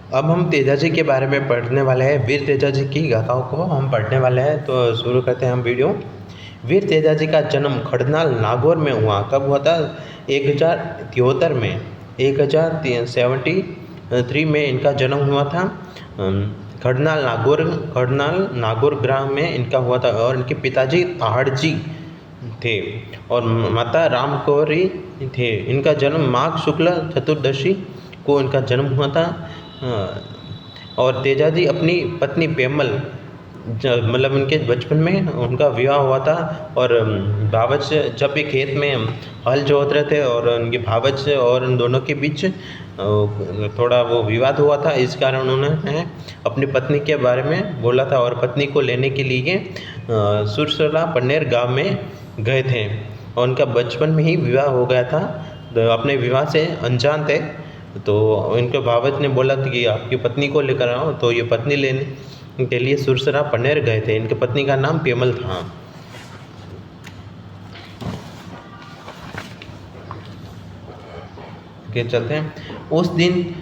अब हम तेजाजी के बारे में पढ़ने वाले हैं। वीर तेजाजी की गाथाओं को हम पढ़ने वाले हैं। तो शुरू करते हैं हम वीडियो। वीर तेजाजी का जन्म खड़नाल नागौर में हुआ। कब हुआ था? 1073 में, 1073 में इनका जन्म हुआ था। खड़नाल नागौर ग्राम में इनका हुआ था। और इनके पिताजी ताहड़जी थे और माता रामकौरी थे। इनका जन्म माघ शुक्ल चतुर्दशी को इनका जन्म हुआ था। और तेजाजी अपनी पत्नी पेमल मतलब उनके बचपन में उनका विवाह हुआ था। और भावच जब भी खेत में हल जोत रहे थे और उनके भावच और उन दोनों के बीच थोड़ा वो विवाद हुआ था। इस कारण उन्होंने अपनी पत्नी के बारे में बोला था और पत्नी को लेने के लिए सुरसरा पन्नेर गांव में गए थे। और उनका बचपन में ही विवाह हो गया था। तो अपने विवाह से अनजान थे। तो इनके भावच ने बोला कि आपकी पत्नी को लेकर आओ। तो ये पत्नी लेने के लिए सुरसरा पन्नेर गए थे। इनकी पत्नी का नाम पेमल था। के चलते हैं। उस दिन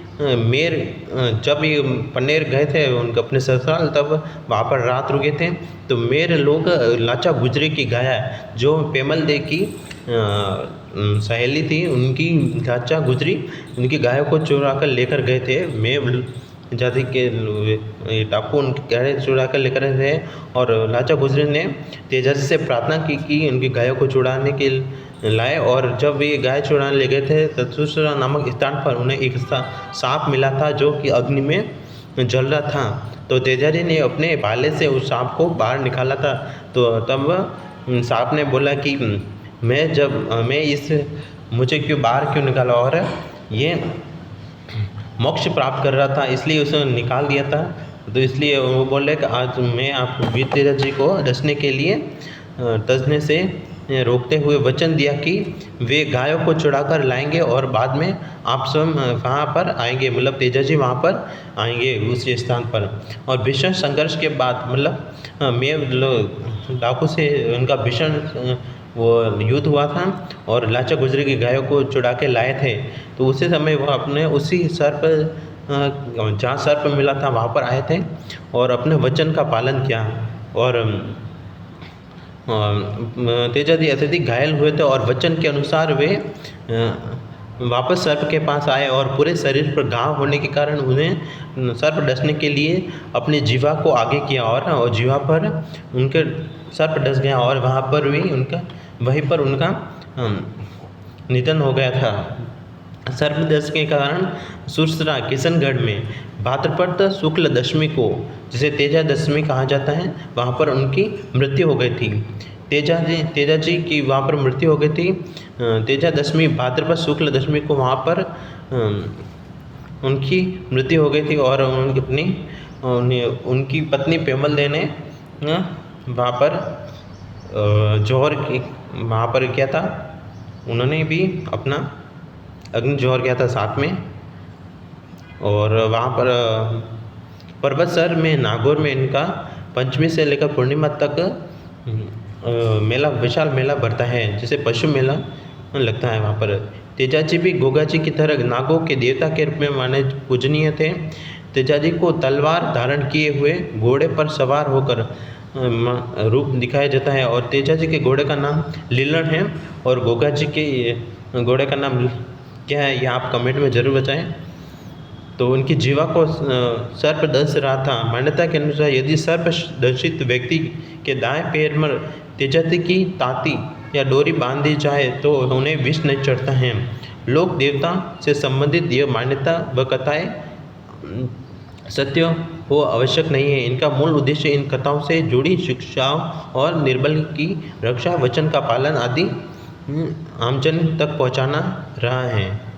जब ये पन्नेर गए थे उनके अपने ससुराल, तब वहाँ पर रात रुके थे। तो मेर लोग लाचा गुजरी की गाय जो पेमल दे की सहेली थी, उनकी लाचा गुजरी उनकी गायों को चुरा कर लेकर गए थे। मेव जाति के टापू उनकी गाय चुरा कर लेकर गए थे। और लाचा गुजरी ने तेजाजी से प्रार्थना की कि उनकी गायों को छुड़ाने के लाए। और जब ये गाय छुड़ाने ले गए थे तो सुरसरा नामक स्थान पर उन्हें एक सांप मिला था जो कि अग्नि में जल रहा था। तो तेजाजी ने अपने भाले से उस सांप को बाहर निकाला था। तो तब सांप ने बोला कि मुझे बाहर क्यों निकाला, और ये मोक्ष प्राप्त कर रहा था इसलिए उसे निकाल दिया था। तो इसलिए वो बोले कि आज मैं आप वीर तेजाजी को डसने से रोकते हुए वचन दिया कि वे गायों को चुराकर लाएंगे और बाद में आप स्वयं वहाँ पर आएंगे, मतलब तेजाजी वहाँ पर आएंगे उस स्थान पर। और भीषण संघर्ष के बाद मतलब मैं डाकू से उनका भीषण वो युद्ध हुआ था और लाचा गुजरी की गायों को चुरा के लाए थे। तो उसी समय वह अपने उसी सर्प जहाँ सर्प मिला था वहाँ पर आए थे और अपने वचन का पालन किया। और तेजाजी अत्यधिक घायल हुए थे और वचन के अनुसार वे वापस सर्प के पास आए। और पूरे शरीर पर घाव होने के कारण उन्हें सर्प डसने के लिए अपनी जीवा को आगे किया और जीवा पर उनके सर्प डस गया और वहीं पर उनका निधन हो गया था। सर्पदंश के कारण सुरसरा किशनगढ़ में भाद्रपद शुक्ल दशमी को, जिसे तेजा दशमी कहा जाता है, वहाँ पर उनकी मृत्यु हो गई थी। तेजाजी की वहाँ पर मृत्यु हो गई थी। तेजा दशमी भाद्रपद शुक्ल दशमी को वहाँ पर उनकी मृत्यु हो गई थी। और उनकी पत्नी पेमल दे ने वहाँ पर वहाँ पर क्या था, उन्होंने भी अपना अग्नि जौहर किया था साथ में। और वहाँ पर पर्वतसर में नागौर में इनका पंचमी से लेकर पूर्णिमा तक विशाल मेला भरता है, जिसे पशु मेला लगता है। वहाँ पर तेजाजी भी गोगाजी की तरह नागों के देवता के रूप में माने पूजनीय थे। तेजाजी को तलवार धारण किए हुए घोड़े पर सवार होकर रूप दिखाया जाता है। और तेजाजी के घोड़े का नाम लीलन है और गोगाजी के घोड़े का नाम क्या है, यह आप कमेंट में ज़रूर बताएं। तो उनकी जीवा को सर्प डस रहा था। मान्यता के अनुसार यदि सर्प दंशित व्यक्ति के दाएं पैर में तेजाजी की ताती या डोरी बांध दी जाए तो उन्हें विष नहीं चढ़ता है। लोक देवता से संबंधित यह मान्यता व कथाएँ सत्य हो आवश्यक नहीं है। इनका मूल उद्देश्य इन कथाओं से जुड़ी शिक्षाओं और निर्बल की रक्षा, वचन का पालन आदि आमजन तक पहुंचाना रहा है।